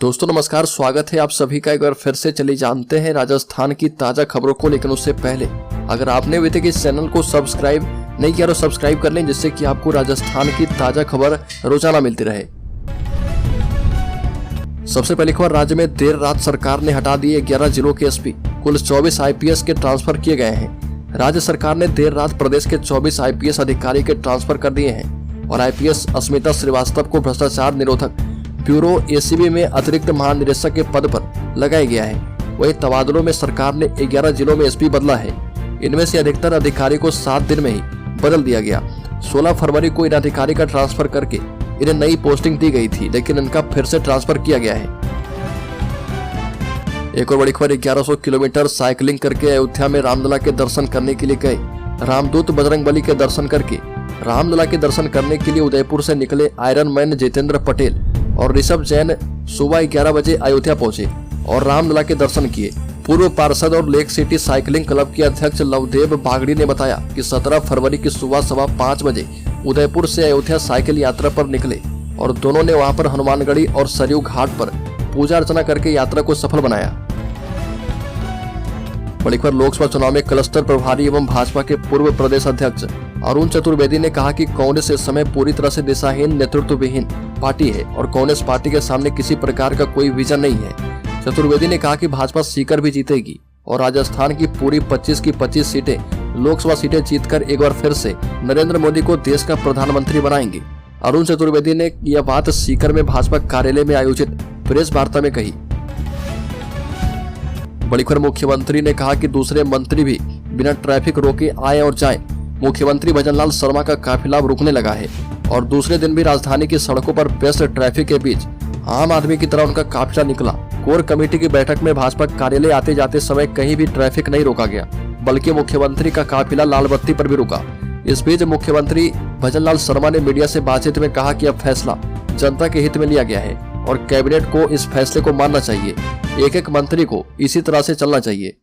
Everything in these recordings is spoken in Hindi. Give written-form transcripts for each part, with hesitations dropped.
दोस्तों नमस्कार, स्वागत है आप सभी का एक बार फिर से। चलिए जानते हैं राजस्थान की ताजा खबरों को। लेकिन उससे पहले अगर आपने अभी तक इस चैनल को सब्सक्राइब नहीं किया तो सब्सक्राइब कर लें, जिससे कि आपको राजस्थान की ताजा खबर रोजाना मिलती रहे। सबसे पहली खबर, राज्य में देर रात सरकार ने हटा दिए 11 जिलों के एसपी, कुल 24 आईपीएस के ट्रांसफर किए गए हैं। राज्य सरकार ने देर रात प्रदेश के 24 आईपीएस अधिकारी के ट्रांसफर कर दिए हैं और आईपीएस अस्मिता श्रीवास्तव को भ्रष्टाचार निरोधक ब्यूरो एसीबी में अतिरिक्त महानिदेशक के पद पर लगाया गया है। वही तबादलों में सरकार ने 11 जिलों में एसपी बदला है। इनमें से अधिकतर अधिकारी को 7 दिन में ही बदल दिया गया। 16 फरवरी को इन अधिकारी का ट्रांसफर करके इन्हें नई पोस्टिंग दी गई थी, लेकिन इनका फिर से ट्रांसफर किया गया है। एक और बड़ी खबर, 1100 किलोमीटर साइकिलिंग करके अयोध्या में रामलला के दर्शन करने के लिए गए रामदूत बजरंगबली के दर्शन करके रामलला के दर्शन करने के लिए उदयपुर से निकले आयरन मैन जितेंद्र पटेल और ऋषभ जैन सुबह 11 बजे अयोध्या पहुंचे और रामलला के दर्शन किए। पूर्व पार्षद और लेक सिटी साइकिलिंग क्लब के अध्यक्ष लवदेव बागड़ी ने बताया कि 17 फरवरी की सुबह 5:15 बजे उदयपुर से अयोध्या साइकिल यात्रा पर निकले और दोनों ने वहां पर हनुमानगढ़ी और सरयू घाट पर पूजा अर्चना करके यात्रा को सफल बनाया। बड़ी खबर, लोकसभा चुनाव में क्लस्टर प्रभारी एवं भाजपा के पूर्व प्रदेश अध्यक्ष अरुण चतुर्वेदी ने कहा कि कांग्रेस इस समय पूरी तरह से दिशाहीन, नेतृत्व विहीन पार्टी है और कांग्रेस पार्टी के सामने किसी प्रकार का कोई विजन नहीं है। चतुर्वेदी ने कहा कि भाजपा सीकर भी जीतेगी और राजस्थान की पूरी 25 की 25 सीटें लोकसभा सीटें जीतकर एक बार फिर से नरेंद्र मोदी को देश का प्रधानमंत्री बनाएंगे। अरुण चतुर्वेदी ने यह बात सीकर में भाजपा कार्यालय में आयोजित प्रेस वार्ता में कही। बड़ी खबर, मुख्यमंत्री ने कहा कि दूसरे मंत्री भी बिना ट्रैफिक रोके आए और जाएं। मुख्यमंत्री भजनलाल शर्मा का काफिला रुकने लगा है और दूसरे दिन भी राजधानी की सड़कों पर व्यस्त ट्रैफिक के बीच आम आदमी की तरह उनका काफिला निकला। कोर कमेटी की बैठक में भाजपा कार्यालय आते जाते समय कहीं भी ट्रैफिक नहीं रोका गया, बल्कि मुख्यमंत्री का काफिला लाल बत्ती पर भी रुका। इस बीच मुख्यमंत्री भजनलाल शर्मा ने मीडिया से बातचीत में कहा कि अब फैसला जनता के हित में लिया गया है और कैबिनेट को इस फैसले को मानना चाहिए। एक एक मंत्री को इसी तरह से चलना चाहिए।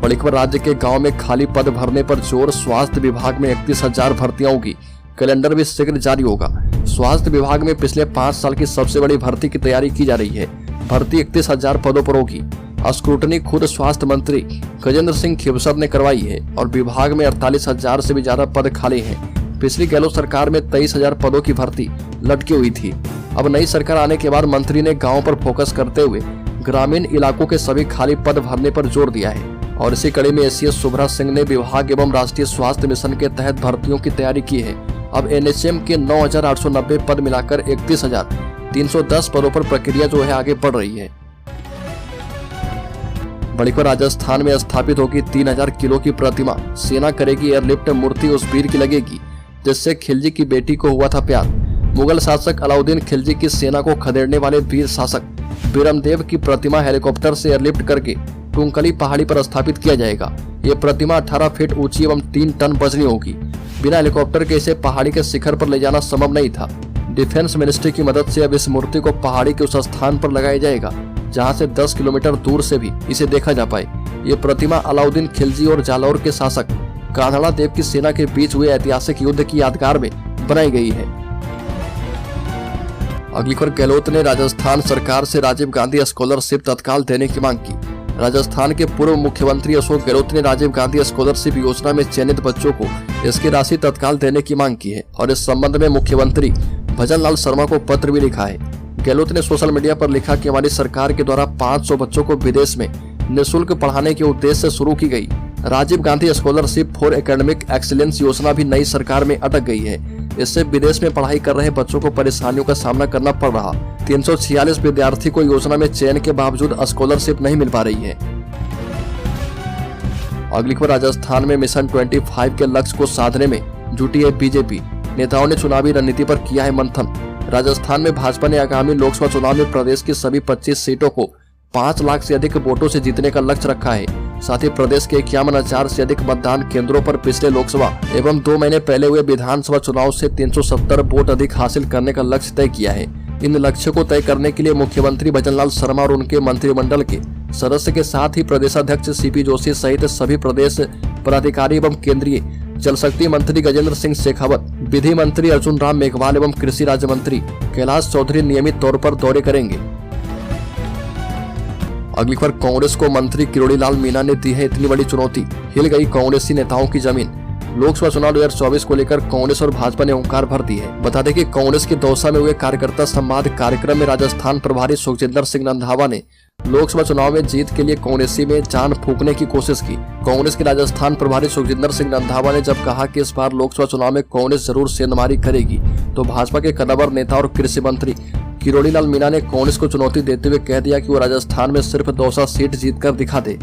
बड़ी खबर, राज्य के गांव में खाली पद भरने पर जोर, स्वास्थ्य विभाग में 31,000 भर्तियां होगी। कैलेंडर भी शीघ्र जारी होगा। स्वास्थ्य विभाग में पिछले 5 साल की सबसे बड़ी भर्ती की तैयारी की जा रही है। भर्ती 31,000 पदों पर होगी। स्क्रूटनी खुद स्वास्थ्य मंत्री गजेंद्र सिंह खिवसर ने करवाई है और विभाग में 48,000 से भी ज्यादा पद खाली हैं। पिछली गहलोत सरकार में 23,000 पदों की भर्ती लटकी हुई थी। अब नई सरकार आने के बाद मंत्री ने गाँव पर फोकस करते हुए ग्रामीण इलाकों के सभी खाली पद भरने पर जोर दिया है और इसी कड़ी में एसीएस शुभ्रा सिंह ने विभाग एवं राष्ट्रीय स्वास्थ्य मिशन के तहत भर्तियों की तैयारी की है। अब एनएचएम के 9,890 पद मिलाकर 31,310 पदों पर प्रक्रिया जो है आगे बढ़ रही है। बड़ी खबर, राजस्थान में स्थापित होगी 3000 किलो की प्रतिमा। सेना करेगी एयरलिफ्ट, मूर्ति उस वीर की लगेगी जिससे खिलजी की बेटी को हुआ था प्यार। मुगल शासक अलाउद्दीन खिलजी की सेना को खदेड़ने वाले वीर शासक बीरमदेव की प्रतिमा हेलीकॉप्टर से एयरलिफ्ट करके टुंकली पहाड़ी पर स्थापित किया जाएगा। ये प्रतिमा 18 फीट ऊंची एवं 3 टन वजनी होगी। बिना हेलीकॉप्टर के इसे पहाड़ी के शिखर पर ले जाना संभव नहीं था। डिफेंस मिनिस्ट्री की मदद से अब इस मूर्ति को पहाड़ी के उस स्थान पर लगाया जाएगा जहां से 10 किलोमीटर दूर से भी इसे देखा जा पाए। ये प्रतिमा अलाउद्दीन खिलजी और जालौर के शासक कान्हड़ा देव की सेना के बीच हुए ऐतिहासिक युद्ध की यादगार में बनाई गई है। अगली खबर, गहलोत ने राजस्थान सरकार से राजीव गांधी स्कॉलरशिप तत्काल देने की मांग की। राजस्थान के पूर्व मुख्यमंत्री अशोक गहलोत ने राजीव गांधी स्कॉलरशिप योजना में चयनित बच्चों को इसकी राशि तत्काल देने की मांग की है और इस संबंध में मुख्यमंत्री भजनलाल शर्मा को पत्र भी लिखा है। गहलोत ने सोशल मीडिया पर लिखा कि हमारी सरकार के द्वारा 500 बच्चों को विदेश में निःशुल्क पढ़ाने के उद्देश्य से शुरू की गई Rajiv Gandhi scholarship for academic excellence योजना भी नई सरकार में अटक गई है। इससे विदेश में पढ़ाई कर रहे बच्चों को परेशानियों का सामना करना पड़ रहा। 346 विद्यार्थी को योजना में चयन के बावजूद स्कॉलरशिप नहीं मिल पा रही है। अगली खबर, राजस्थान में मिशन 25 के लक्ष्य को साधने में जुटी है बीजेपी। नेताओं ने चुनावी रणनीति पर किया है मंथन। राजस्थान में भाजपा ने आगामी लोकसभा चुनाव में प्रदेश की सभी 25 सीटों को 5 लाख से अधिक वोटों से जीतने का लक्ष्य रखा है। साथ ही प्रदेश के 51,000 से अधिक मतदान केंद्रों पर पिछले लोकसभा एवं 2 महीने पहले हुए विधानसभा चुनाव से 370 वोट अधिक हासिल करने का लक्ष्य तय किया है। इन लक्ष्यों को तय करने के लिए मुख्यमंत्री भजनलाल शर्मा और उनके मंत्रिमंडल के सदस्य के साथ ही प्रदेशाध्यक्ष सीपी जोशी सहित सभी प्रदेश पदाधिकारी एवं केंद्रीय जल शक्ति मंत्री गजेंद्र सिंह शेखावत, विधि मंत्री अर्जुन राम मेघवाल एवं कृषि राज्य मंत्री कैलाश चौधरी नियमित तौर पर दौरे करेंगे। अगली खबर, कांग्रेस को मंत्री किरोड़ी लाल मीणा ने दी है इतनी बड़ी चुनौती, हिल गई कांग्रेसी नेताओं की जमीन। लोकसभा चुनाव 2024 को लेकर कांग्रेस और भाजपा ने ओंकार भर दी है। बता दें कि कांग्रेस के दौसा में हुए कार्यकर्ता संवाद कार्यक्रम में राजस्थान प्रभारी सुखजिंदर सिंह रंधावा ने लोकसभा चुनाव में जीत के लिए कांग्रेसी में जान फूंकने की कोशिश की। कांग्रेस के राजस्थान प्रभारी सुखजिंदर सिंह रंधावा ने जब कहा कि इस बार लोकसभा चुनाव में कांग्रेस जरूर सेंधमारी करेगी, तो भाजपा के कद्दावर नेता और कृषि मंत्री किरोड़ी लाल मीणा ने कांग्रेस को चुनौती देते हुए कह दिया कि वो राजस्थान में सिर्फ दौसा सीट जीतकर दिखा दे।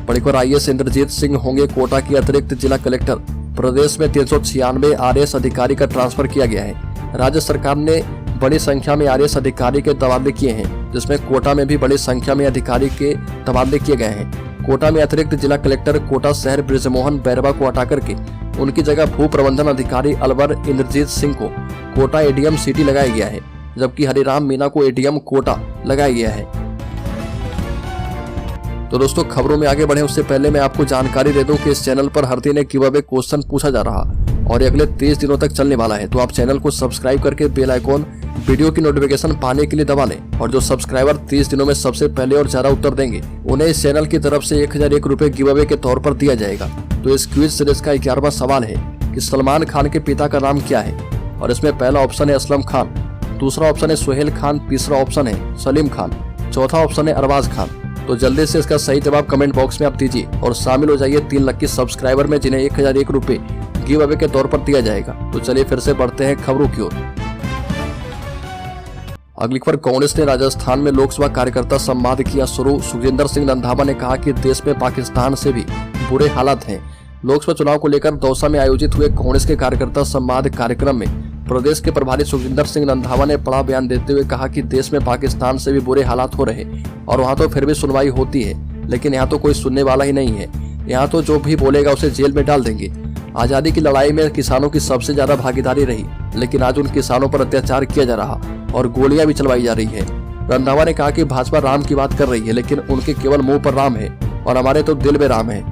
बड़ी खबर, आईएएस इंद्रजीत सिंह होंगे कोटा के अतिरिक्त जिला कलेक्टर। प्रदेश में 396 आरएएस अधिकारी का ट्रांसफर किया गया है। राज्य सरकार ने बड़ी संख्या में आरएएस अधिकारी के तबादले किए हैं, जिसमें कोटा में भी बड़ी संख्या में अधिकारी के तबादले किए गए हैं। कोटा में अतिरिक्त जिला कलेक्टर कोटा शहर ब्रिजमोहन बैरवा को हटा करके उनकी जगह भू प्रबंधन अधिकारी अलवर इंद्रजीत सिंह को कोटा एडीएम सिटी लगाया गया है, जबकि हरिराम मीणा को एडीएम कोटा लगाया गया है। तो दोस्तों, खबरों में आगे बढ़े उससे पहले मैं आपको जानकारी दे दूं कि इस चैनल पर हर दिन एक गिव अवे क्वेश्चन पूछा जा रहा और ये अगले 30 दिनों तक चलने वाला है। तो आप चैनल को सब्सक्राइब करके बेल आइकॉन वीडियो की नोटिफिकेशन पाने के लिए दबा लें, और जो सब्सक्राइबर 30 दिनों में सबसे पहले और ज्यादा उत्तर देंगे उन्हें इस चैनल की तरफ से 1001 रुपए गिव अवे के तौर पर दिया जाएगा। तो इस क्विज सीरीज का 11वां सवाल है कि सलमान खान के पिता का नाम क्या है, और इसमें पहला ऑप्शन है असलम खान, दूसरा ऑप्शन है सुहेल खान, तीसरा ऑप्शन है सलीम खान, चौथा ऑप्शन है अरबाज खान। तो जल्दी से इसका सही जवाब कमेंट बॉक्स में आप दीजिए और शामिल हो जाइए 3 लकी सब्सक्राइबर में, जिन्हें 1001 रुपए गिव अवे के तौर पर दिया जाएगा। तो चलिए फिर से बढ़ते हैं खबरों की ओर। अगली खबर, कांग्रेस ने राजस्थान में लोकसभा कार्यकर्ता संवाद किया शुरू। सुखजिंदर सिंह रंधावा ने कहा कि देश में पाकिस्तान से भी बुरे हालात हैं। लोकसभा चुनाव को लेकर दौसा में आयोजित हुए कांग्रेस के कार्यकर्ता संवाद कार्यक्रम में प्रदेश के प्रभारी सुखजिंदर सिंह रंधावा ने बड़ा बयान देते हुए कहा कि देश में पाकिस्तान से भी बुरे हालात हो रहे और वहां तो फिर भी सुनवाई होती है, लेकिन यहाँ तो कोई सुनने वाला ही नहीं है। यहाँ तो जो भी बोलेगा उसे जेल में डाल देंगे। आजादी की लड़ाई में किसानों की सबसे ज्यादा भागीदारी रही, लेकिन आज उन किसानों पर अत्याचार किया जा रहा और गोलियां भी चलवाई जा रही है। रंधावा ने कहा कि भाजपा राम की बात कर रही है, लेकिन उनके केवल मुंह पर राम है और हमारे तो दिल में राम है।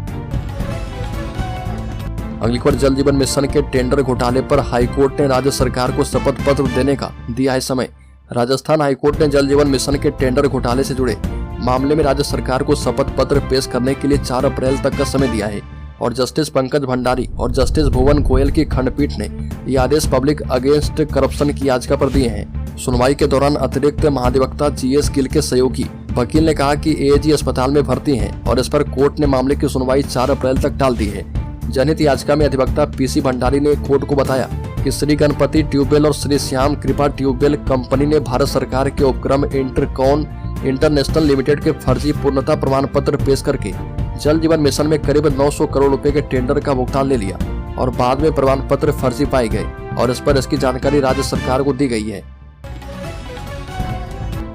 अगली खबर, जल जीवन मिशन के टेंडर घोटाले पर हाईकोर्ट ने राज्य सरकार को शपथ पत्र देने का दिया है समय। राजस्थान हाईकोर्ट ने जल जीवन मिशन के टेंडर घोटाले से जुड़े मामले में राज्य सरकार को शपथ पत्र पेश करने के लिए 4 अप्रैल तक का समय दिया है, और जस्टिस पंकज भंडारी और जस्टिस भुवन गोयल की खंडपीठ ने ये आदेश पब्लिक अगेंस्ट करप्शन की याचिका पर दिए हैं। सुनवाई के दौरान अतिरिक्त महाधिवक्ता GS गिल के सहयोगी वकील ने कहा कि AAG अस्पताल में भर्ती हैं और इस पर कोर्ट ने मामले की सुनवाई 4 अप्रैल तक टाल दी है। जनहित याचिका में अधिवक्ता PC भंडारी ने कोर्ट को बताया कि श्री गणपति ट्यूबवेल और श्री श्याम कृपा ट्यूबवेल कंपनी ने भारत सरकार के उपक्रम इंटरकॉन इंटरनेशनल लिमिटेड के फर्जी पूर्णता प्रमाण पत्र पेश करके जल जीवन मिशन में करीब 900 करोड़ रुपए के टेंडर का भुगतान ले लिया और बाद में प्रमाण पत्र फर्जी पाए गए, और इस पर इसकी जानकारी राज्य सरकार को दी गई है।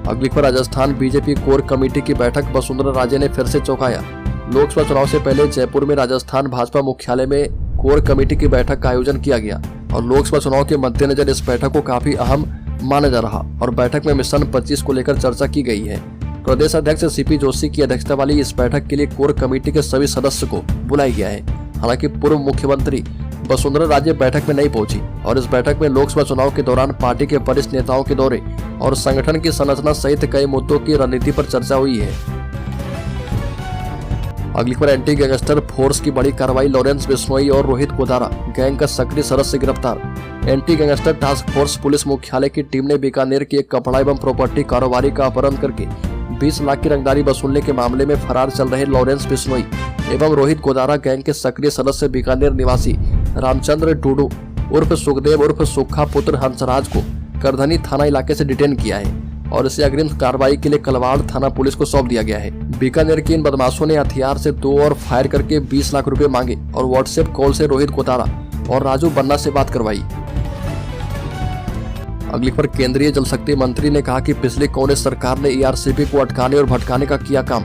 अगली खबर, राजस्थान बीजेपी कोर कमेटी की बैठक, वसुंधरा राजे ने फिर से चौंकाया। लोकसभा चुनाव से पहले जयपुर में राजस्थान भाजपा मुख्यालय में कोर कमेटी की बैठक का आयोजन किया गया और लोकसभा चुनाव के मद्देनजर इस बैठक को काफी अहम माना जा रहा और बैठक में मिशन 25 को लेकर चर्चा की गई है। प्रदेश अध्यक्ष CP जोशी की अध्यक्षता वाली इस बैठक के लिए कोर कमेटी के सभी सदस्य को बुलाया गया है। हालांकि पूर्व मुख्यमंत्री वसुंधरा राजे बैठक में नहीं पहुंची और इस बैठक में लोकसभा चुनाव के दौरान पार्टी के वरिष्ठ नेताओं के दौरे और संगठन की संरचना सहित कई मुद्दों की रणनीति पर चर्चा हुई है। अगली खबर, एंटी गैंगस्टर फोर्स की बड़ी कार्रवाई, लॉरेंस बिश्नोई और रोहित गोदारा गैंग का सक्रिय सदस्य गिरफ्तार। Anti gangster task force police मुख्यालय की टीम ने बीकानेर के एक कपड़ा एवं प्रॉपर्टी कारोबारी का अपहरण करके 20 लाख की रंगदारी वसूलने के मामले में फरार चल रहे लॉरेंस बिश्नोई एवं रोहित गोदारा गैंग के सक्रिय सदस्य बीकानेर निवासी रामचंद्र टूडू उर्फ सुखदेव उर्फ सुखा पुत्र हंसराज को करधनी थाना इलाके से डिटेन किया है और इसे अग्रिम कार्रवाई के लिए कलवाड़ थाना पुलिस को सौंप दिया गया है। बीकानेर के इन बदमाशों ने हथियार से 2 और फायर करके 20 लाख रुपए मांगे और व्हाट्सएप कॉल से रोहित गोदारा और राजू बन्ना से बात करवाई। अगली खबर, केंद्रीय जल शक्ति मंत्री ने कहा कि पिछली कांग्रेस सरकार ने ERCP को अटकाने और भटकाने का किया काम।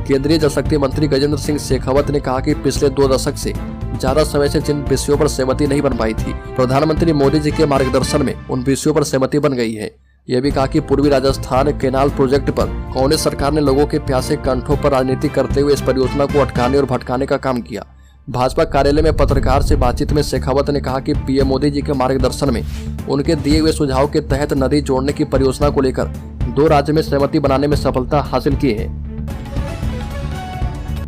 केंद्रीय जल शक्ति मंत्री गजेंद्र सिंह शेखावत ने कहा कि पिछले 2 दशक से ज्यादा समय से जिन विषयों पर सहमति नहीं बन पाई थी, प्रधानमंत्री मोदी जी के मार्गदर्शन में उन विषयों पर सहमति बन गई है। यह भी कहा कि पूर्वी राजस्थान केनाल प्रोजेक्ट पर कांग्रेस सरकार ने लोगों के प्यासे कंठों पर राजनीति करते हुए इस परियोजना को अटकाने और भटकाने का काम किया। भाजपा कार्यालय में पत्रकार से बातचीत में शेखावत ने कहा कि पीएम मोदी जी के मार्गदर्शन में उनके दिए हुए सुझाव के तहत नदी जोड़ने की परियोजना को लेकर 2 राज्य में सहमति बनाने में सफलता हासिल की है।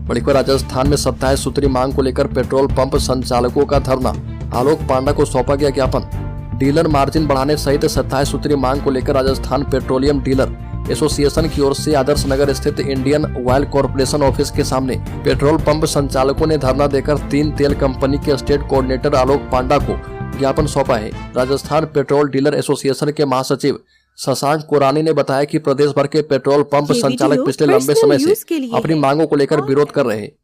बड़ी खबर, राजस्थान में 27 सूत्री मांग को लेकर पेट्रोल पंप संचालकों का धरना, आलोक पांडा को सौंपा गया ज्ञापन। डीलर मार्जिन बढ़ाने सहित 27 सूत्री मांग को लेकर राजस्थान पेट्रोलियम डीलर एसोसिएशन की ओर से आदर्श नगर स्थित इंडियन ऑयल कॉरपोरेशन ऑफिस के सामने पेट्रोल पंप संचालकों ने धरना देकर 3 तेल कंपनी के स्टेट कोऑर्डिनेटर आलोक पांडा को ज्ञापन सौंपा है। राजस्थान पेट्रोल डीलर एसोसिएशन के महासचिव शशांक कोरानी ने बताया कि प्रदेश भर के पेट्रोल पंप संचालक पिछले लंबे समय से अपनी मांगों को लेकर विरोध कर रहे हैं।